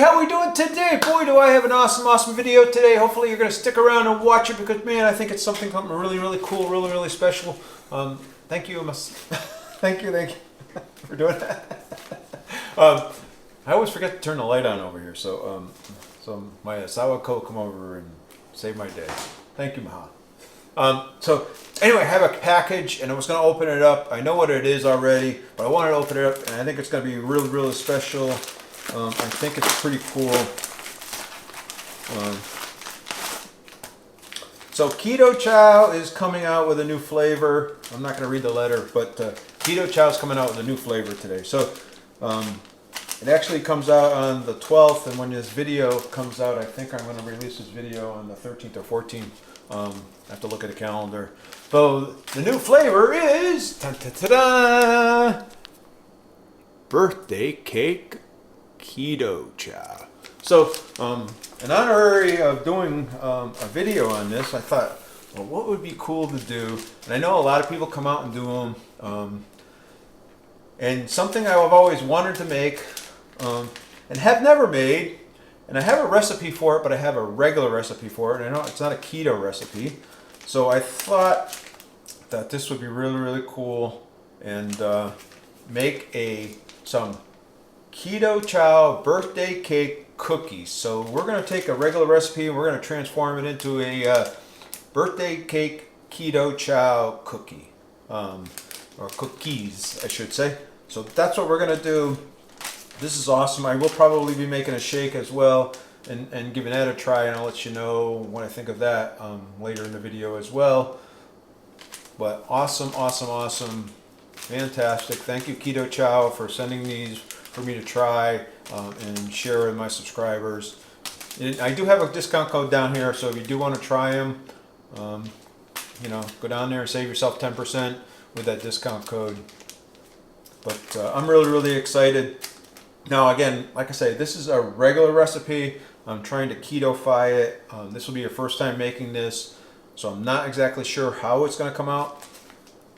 how we doing today? Boy, do I have an awesome video today. Hopefully you're going to stick around and watch it because, man, I think it's something really cool, really special. Thank you. Thank you for doing that. I always forget to turn the light on over here, so my Asawa-ko come over and save my day. Thank you, Maha. So anyway, I have a package and I was going to open it up. I know what it is already, but I wanted to open it up and I think it's going to be really special. I think it's pretty cool. So Keto Chow is coming out with a new flavor. I'm not going to read the letter, but Keto Chow is coming out with a new flavor today. So it actually comes out on the 12th, and when this video comes out, I think I'm going to release this video on the 13th or 14th. I have to look at the calendar. So the new flavor is birthday cake Keto Chow. So in honor of doing a video on this, I thought, well, what would be cool to do? And I know a lot of people come out and do them. And something I've always wanted to make and have never made, and I have a recipe for it, but I have a regular recipe for it, and I know it's not a keto recipe. So I thought that this would be really cool and make some Keto Chow birthday cake cookies. So we're going to take a regular recipe and we're going to transform it into a birthday cake Keto Chow cookie, or cookies, I should say. So that's what we're going to do. This is awesome. I will probably be making a shake as well and giving that a try, and I'll let you know what I think of that later in the video as well. But awesome. Fantastic. Thank you, Keto Chow, for sending these for me to try and share with my subscribers. And I do have a discount code down here, so if you do want to try them, you know, go down there and save yourself 10% with that discount code. But I'm really excited. Now again, like I say, this is a regular recipe. I'm trying to keto-fy it. This will be your first time making this, so I'm not exactly sure how it's going to come out,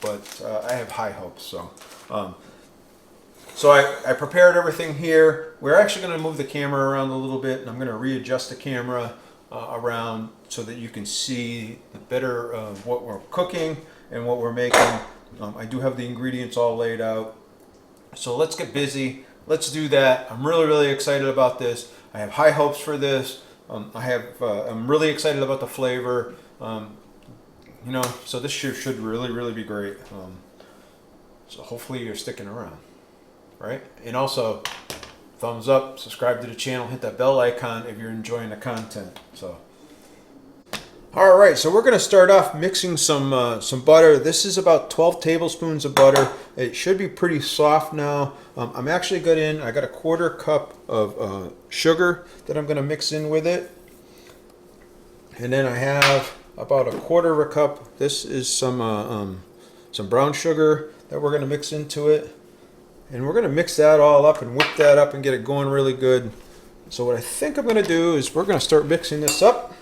but I have high hopes. So I prepared everything here. We're actually going to move the camera around a little bit, and I'm going to readjust the camera around so that you can see the better of what we're cooking and what we're making. I do have the ingredients all laid out. So let's get busy. Let's do that. I'm really excited about this. I have high hopes for this. I'm really excited about the flavor. You know, so this should really be great. So hopefully you're sticking around, right? And also, thumbs up, subscribe to the channel, hit that bell icon if you're enjoying the content. So, all right, so we're going to start off mixing some butter. This is about 12 tablespoons of butter. It should be pretty soft now. I'm actually I got a 1/4 cup of sugar that I'm going to mix in with it. And then I have about 1/4 cup. This is some brown sugar that we're going to mix into it. And we're going to mix that all up and whip that up and get it going really good. So what I think I'm going to do is we're going to start mixing this up.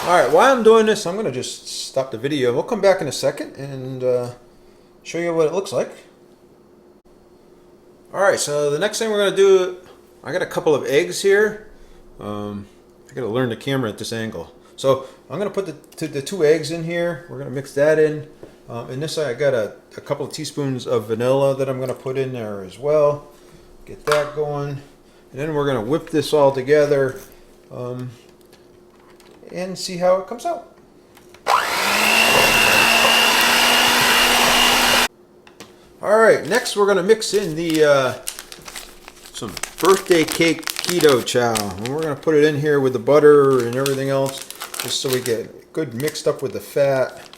Alright, while I'm doing this, I'm going to just stop the video. We'll come back in a second and show you what it looks like. Alright, so the next thing we're going to do, I got a couple of eggs here. I got to learn the camera at this angle. So I'm going to put the 2 eggs in here. We're going to mix that in. And this I got a couple of teaspoons of vanilla that I'm going to put in there as well. Get that going. And then we're going to whip this all together. And see how it comes out. All right, next we're going to mix in some birthday cake Keto Chow. And we're going to put it in here with the butter and everything else, just so we get good mixed up with the fat.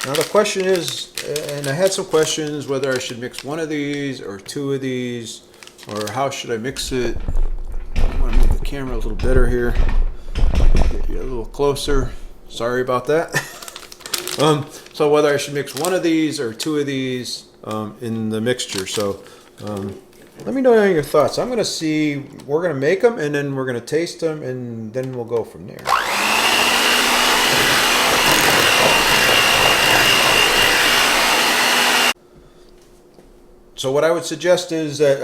Now the question is, and I had some questions whether I should mix one of these or two of these, or how should I mix it. I want to move the camera a little better here. Get you a little closer. Sorry about that. So whether I should mix one of these or two of these in the mixture. So let me know your thoughts. I'm going to see, we're going to make them and then we're going to taste them and then we'll go from there. So what I would suggest is that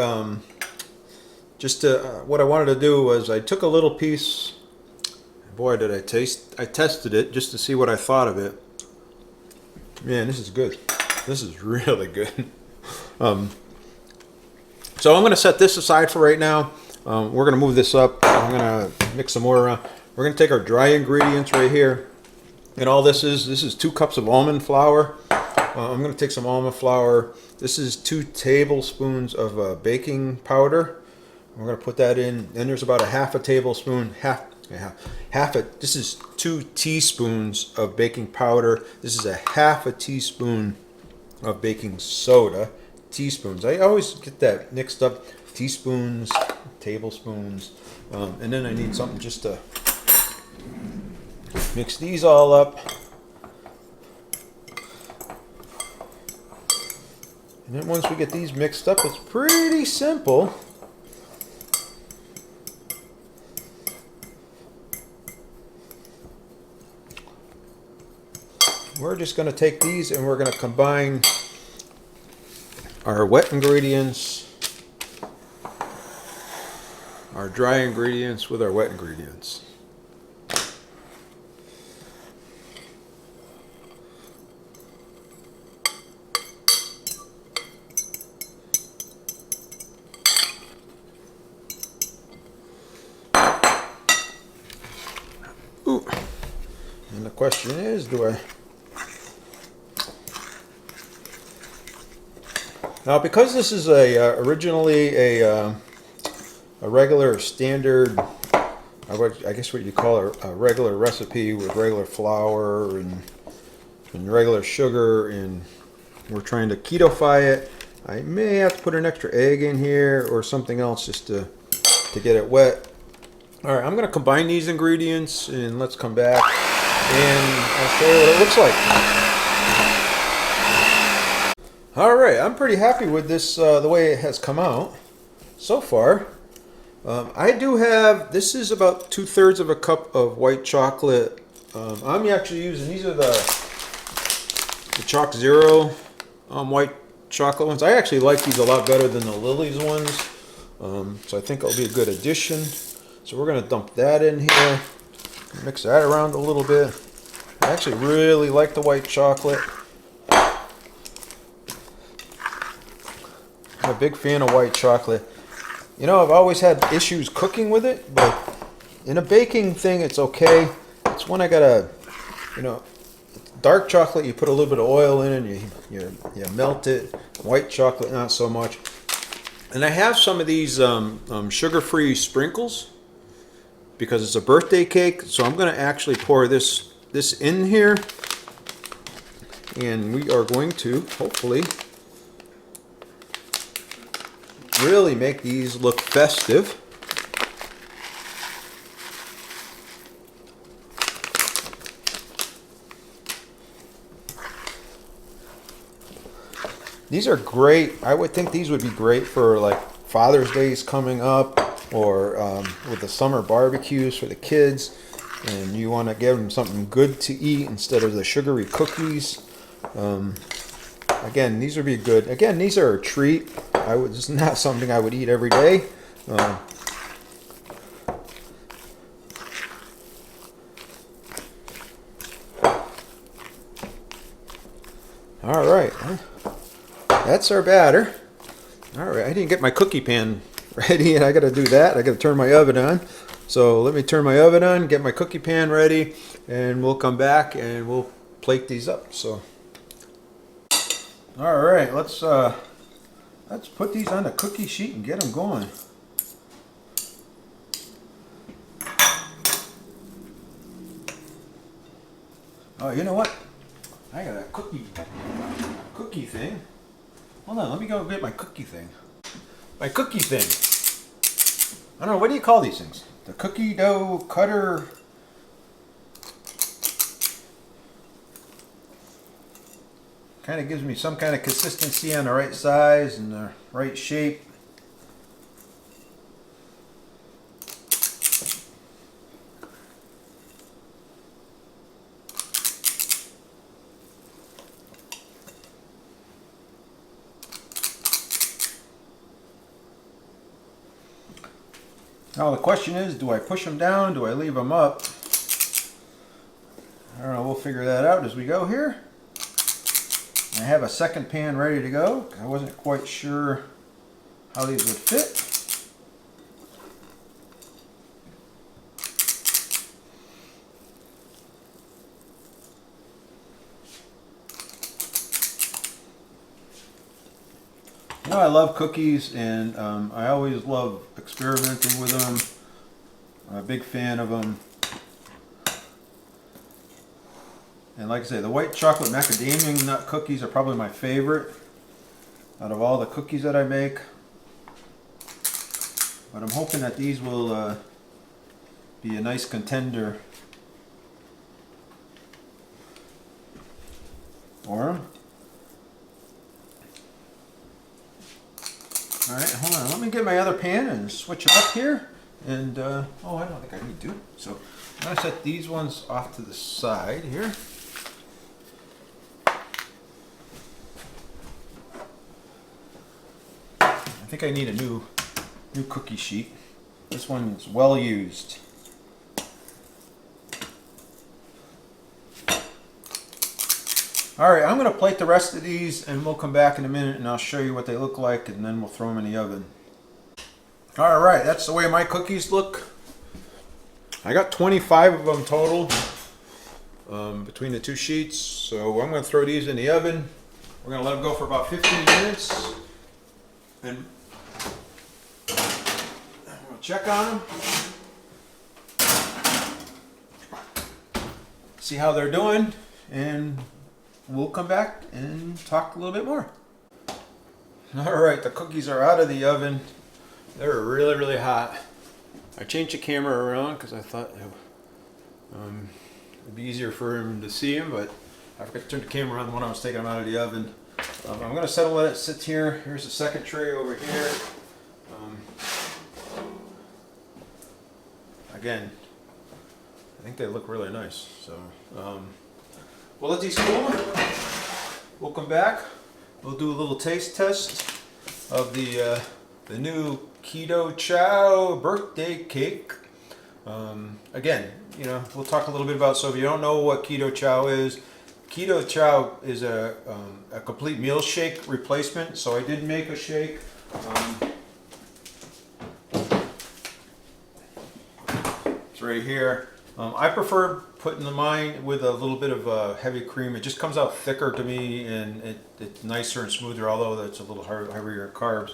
what I wanted to do was I took a little piece. Boy, did I tested it just to see what I thought of it. Man, this is good. This is really good. So I'm going to set this aside for right now. We're going to move this up. I'm going to mix some more around. We're going to take our dry ingredients right here. And all this is 2 cups of almond flour. I'm going to take some almond flour. This is 2 tablespoons of baking powder. We're going to put that in. Then there's about a half a tablespoon, this is 2 teaspoons of baking powder. This is a half a teaspoon of baking soda. Teaspoons. I always get that mixed up. Teaspoons, tablespoons. And then I need something just to mix these all up. And then once we get these mixed up, it's pretty simple. We're just going to take these and we're going to combine our wet ingredients, our dry ingredients with our wet ingredients. Ooh. And the question is, do I... Now, because this is originally a regular standard, I guess what you call a regular recipe with regular flour and regular sugar, and we're trying to ketofy it, I may have to put an extra egg in here or something else just to get it wet. All right, I'm going to combine these ingredients and let's come back and I'll show you what it looks like. All right, I'm pretty happy with this, the way it has come out so far. I do have, this is about 2/3 of a cup of white chocolate. I'm actually using, these are the Chalk Zero white chocolate ones. I actually like these a lot better than the Lily's ones. So I think it'll be a good addition. So we're going to dump that in here, mix that around a little bit. I actually really like the white chocolate. I'm a big fan of white chocolate. You know, I've always had issues cooking with it, but in a baking thing, it's okay. It's when I gotta, you know, dark chocolate, you put a little bit of oil in and you melt it. White chocolate, not so much. And I have some of these sugar-free sprinkles because it's a birthday cake. So I'm going to actually pour this in here, and we are going to hopefully really make these look festive. These are great. I would think these would be great for like Father's Day's coming up, or with the summer barbecues for the kids, and you want to give them something good to eat instead of the sugary cookies. Again, these would be good. Again, these are a treat. It's not something I would eat every day. All right, that's our batter. All right, I didn't get my cookie pan ready, and I got to do that. I got to turn my oven on. So let me turn my oven on, get my cookie pan ready, and we'll come back and we'll plate these up. So, all right, let's put these on the cookie sheet and get them going. Oh, you know what? I got a cookie thing. Hold on, let me go get my cookie thing. My cookie thing. I don't know, what do you call these things? The cookie dough cutter. Kind of gives me some kind of consistency on the right size and the right shape. Now the question is, do I push them down? Do I leave them up? I don't know, we'll figure that out as we go here. I have a second pan ready to go. I wasn't quite sure how these would fit. You know, I love cookies, and I always love experimenting with them. I'm a big fan of them. And like I say, the white chocolate macadamia nut cookies are probably my favorite out of all the cookies that I make. But I'm hoping that these will be a nice contender for them. Alright, hold on. Let me get my other pan and switch it up here. And, oh, I don't think I need to. So I'm going to set these ones off to the side here. I think I need a new cookie sheet. This one is well used. Alright, I'm going to plate the rest of these and we'll come back in a minute and I'll show you what they look like and then we'll throw them in the oven. Alright, that's the way my cookies look. I got 25 of them total between the two sheets. So I'm going to throw these in the oven. We're going to let them go for about 15 minutes. And we'll check on them. See how they're doing. And we'll come back and talk a little bit more. Alright, the cookies are out of the oven. They're really, really hot. I changed the camera around because I thought it'd be easier for him to see them, but I forgot to turn the camera on when I was taking them out of the oven. I'm going to settle let it sit here. Here's the second tray over here. Again, I think they look really nice. So we'll let these cool. We'll come back. We'll do a little taste test of the new Keto Chow birthday cake. Again, you know, we'll talk a little bit about. So if you don't know what Keto Chow is a complete meal shake replacement. So I did make a shake. It's right here. I prefer putting mine with a little bit of heavy cream. It just comes out thicker to me, and it's nicer and smoother, although it's a little heavier in carbs.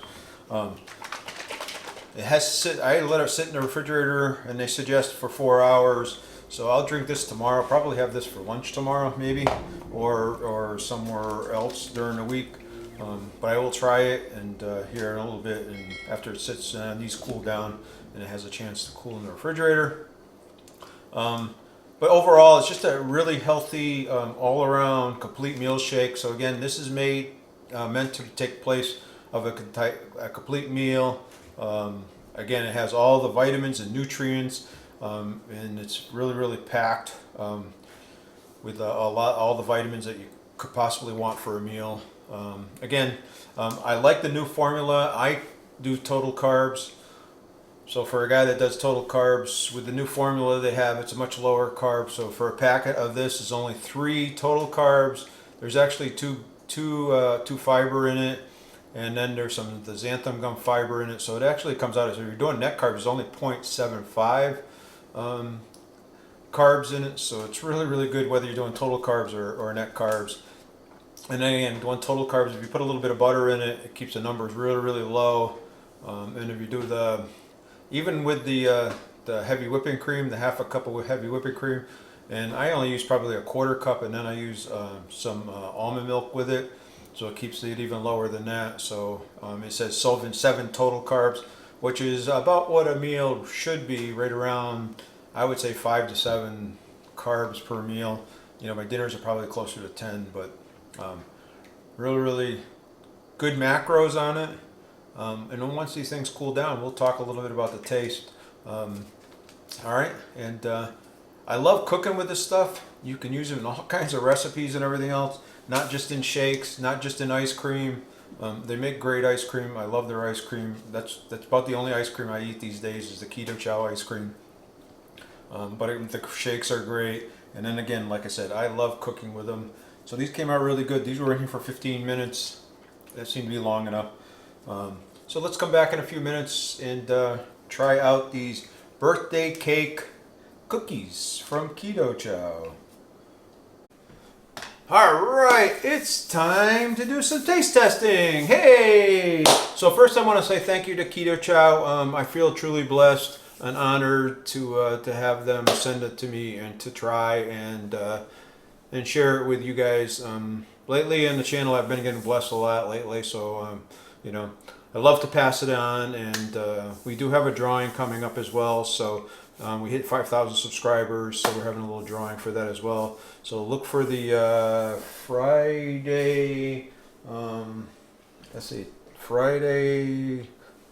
It has to sit. I let it sit in the refrigerator, and they suggest for 4 hours. So I'll drink this tomorrow. Probably have this for lunch tomorrow, maybe, or somewhere else during the week. But I will try it and here in a little bit. And after it sits, these cool down, and it has a chance to cool in the refrigerator. But overall, it's just a really healthy, all-around, complete meal shake. So again, this is meant to take place of a complete meal. Again, it has all the vitamins and nutrients, and it's really, really packed with all the vitamins that you could possibly want for a meal. Again, I like the new formula. I do total carbs. So for a guy that does total carbs, with the new formula they have, it's a much lower carb. So for a packet of this, is only 3 total carbs. There's actually two fiber in it, and then there's the xanthan gum fiber in it. So it actually comes out as, if you're doing net carbs, there's only 0.75 carbs in it. So it's really, really good whether you're doing total carbs or net carbs. And then again, doing total carbs, if you put a little bit of butter in it, it keeps the numbers really, really low. And if you do even with the heavy whipping cream, the half a cup of heavy whipping cream, and I only use probably a quarter cup, and then I use some almond milk with it, so it keeps it even lower than that. So it says 7 total carbs, which is about what a meal should be, right around, I would say 5 to 7 carbs per meal. You know, my dinners are probably closer to 10, but really, really good macros on it. And then once these things cool down, we'll talk a little bit about the taste. All right, and I love cooking with this stuff. You can use it in all kinds of recipes and everything else, not just in shakes, not just in ice cream. They make great ice cream. I love their ice cream. That's about the only ice cream I eat these days is the Keto Chow ice cream. But the shakes are great. And then again, like I said, I love cooking with them. So these came out really good. These were in here for 15 minutes. That seemed to be long enough. So let's come back in a few minutes and try out these birthday cake cookies from Keto Chow. Alright, it's time to do some taste testing. Hey! So first I want to say thank you to Keto Chow. I feel truly blessed and honored to have them send it to me and to try and share it with you guys. Lately in the channel I've been getting blessed a lot lately, so you know, I love to pass it on, and we do have a drawing coming up as well. So we hit 5,000 subscribers, so we're having a little drawing for that as well. So look for the Friday, let's see, Friday,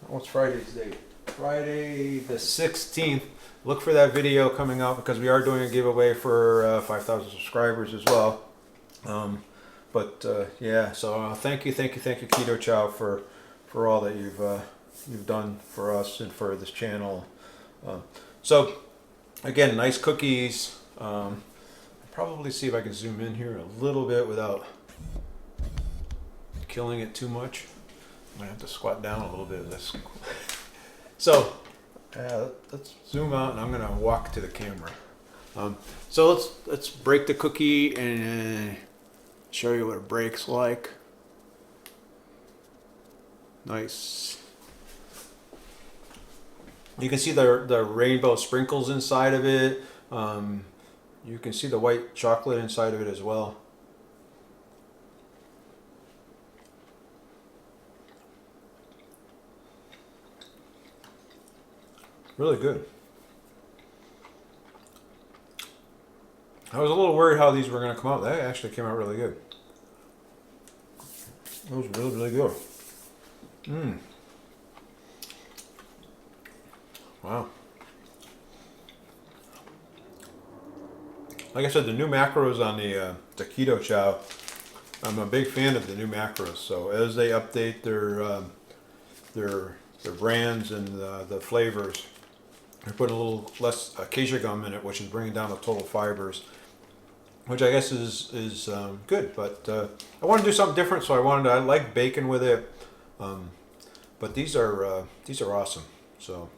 what's Friday's date? Friday the 16th. Look for that video coming out because we are doing a giveaway for 5,000 subscribers as well. Yeah, so thank you Keto Chow for all that you've done for us and for this channel. So again, nice cookies. I'll probably see if I can zoom in here a little bit without killing it too much. I might have to squat down a little bit of this. So let's zoom out, and I'm gonna walk to the camera. So let's break the cookie and show you what it breaks like. Nice. You can see the rainbow sprinkles inside of it. You can see the white chocolate inside of it as well. Really good. I was a little worried how these were going to come out. They actually came out really good. It was really, really good. Wow. Like I said, the new macros on the Keto Chow, I'm a big fan of the new macros. So as they update their brands and the flavors, they're putting a little less acacia gum in it, which is bringing down the total fibers, which I guess is good. But I want to do something different, so I like bacon with it. But these are awesome. So.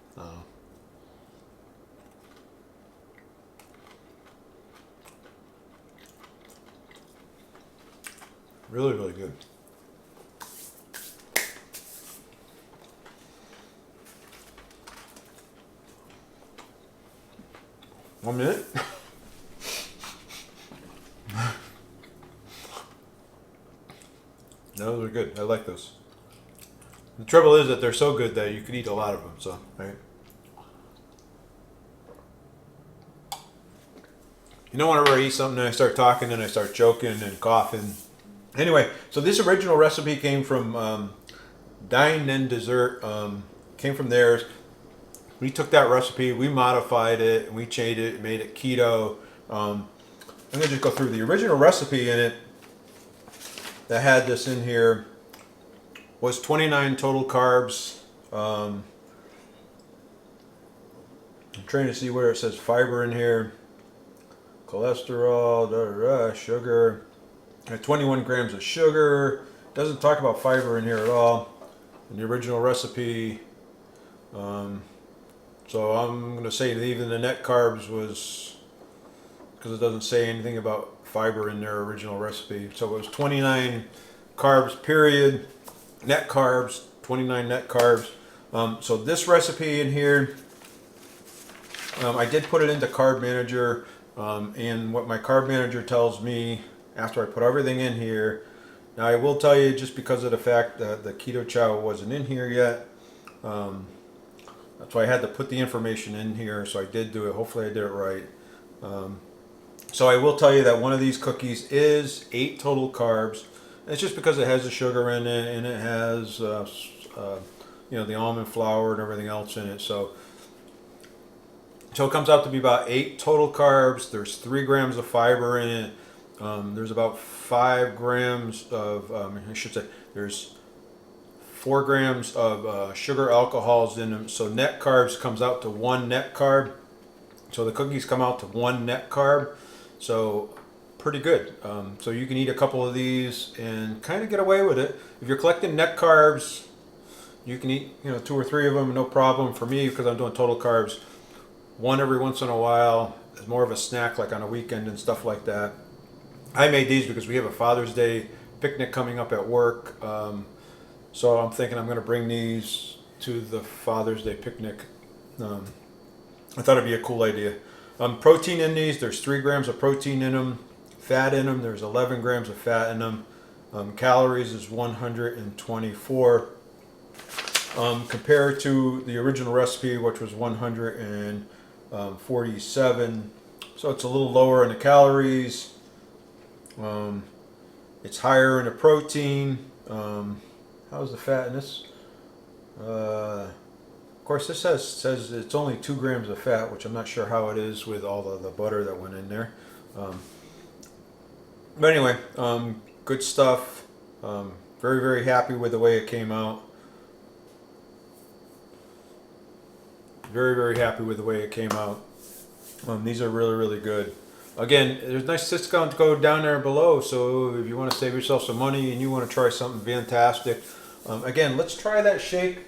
Really, really good. One minute. Those are good. I like those. The trouble is that they're so good that you could eat a lot of them. So, right. You know, whenever I eat something and I start talking and I start choking and coughing. Anyway, so this original recipe came from Dine and Dessert. Came from theirs. We took that recipe, we modified it, and we changed it, made it keto. I'm gonna just go through the original recipe in it that had this in here. Was 29 total carbs. I'm trying to see where it says fiber in here. Cholesterol, sugar. 21 grams of sugar. Doesn't talk about fiber in here at all in the original recipe. So I'm going to say that even the net carbs was, because it doesn't say anything about fiber in their original recipe. So it was 29 carbs period. Net carbs, 29 net carbs. So this recipe in here, I did put it into Carb Manager. and what my carb manager tells me after I put everything in here. Now I will tell you, just because of the fact that the Keto Chow wasn't in here yet, that's why I had to put the information in here. So I did do it. Hopefully I did it right. So I will tell you that one of these cookies is 8 total carbs. And it's just because it has the sugar in it, and it has you know, the almond flour and everything else in it. So it comes out to be about 8 total carbs. There's 3 grams of fiber in it. There's about 5 grams of, I should say, there's 4 grams of sugar alcohols in them. So net carbs comes out to 1 net carb. So the cookies come out to 1 net carb. So pretty good. So you can eat a couple of these and kind of get away with it. If you're collecting net carbs, you can eat, you know, 2 or 3 of them, no problem. For me, because I'm doing total carbs, 1 every once in a while is more of a snack, like on a weekend and stuff like that. I made these because we have a Father's Day picnic coming up at work. So I'm thinking I'm going to bring these to the Father's Day picnic. I thought it'd be a cool idea. Protein in these, there's 3 grams of protein in them. Fat in them, there's 11 grams of fat in them. Calories is 124. Compared to the original recipe, which was 147. So it's a little lower in the calories. It's higher in the protein. How's the fat in this? Of course, this says it's only 2 grams of fat, which I'm not sure how it is with all the butter that went in there. But anyway, good stuff. Very, very happy with the way it came out. Very, very happy with the way it came out. These are really, really good. Again, there's nice discount to go down there below. So if you want to save yourself some money and you want to try something fantastic, again, let's try that shake.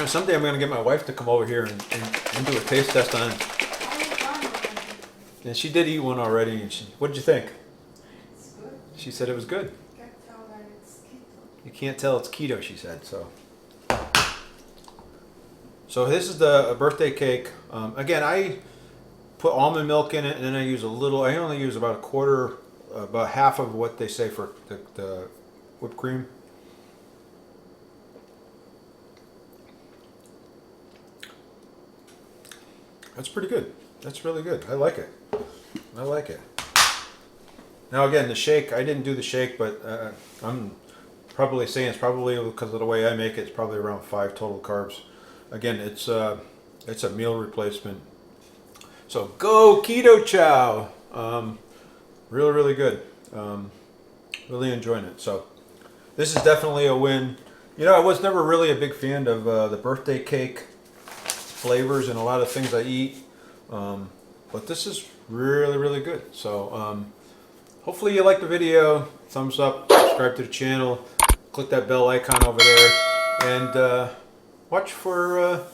Someday I'm going to get my wife to come over here and do a taste test on it. And she did eat one already. And what did you think? It's good. She said it was good. You can't tell that it's keto. You can't tell it's keto, she said. So this is the birthday cake. Again, I put almond milk in it, and then I use a little. I only use about a quarter, about half of what they say for the whipped cream. That's pretty good. That's really good. I like it. I like it. Now again, the shake, I didn't do the shake, but I'm probably saying it's probably because of the way I make it, it's probably around 5 total carbs. Again, it's a meal replacement. So go Keto Chow. Really, really good. Really enjoying it. So this is definitely a win. You know, I was never really a big fan of the birthday cake flavors and a lot of things I eat, but this is really, really good. So hopefully you like the video. Thumbs up, subscribe to the channel, click that bell icon over there, and watch for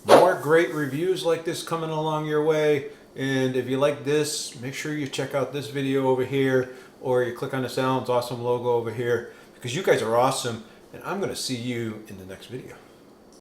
more great reviews like this coming along your way. And if you like this, make sure you check out this video over here, or you click on the Sounds Awesome logo over here, because you guys are awesome, and I'm going to see you in the next video.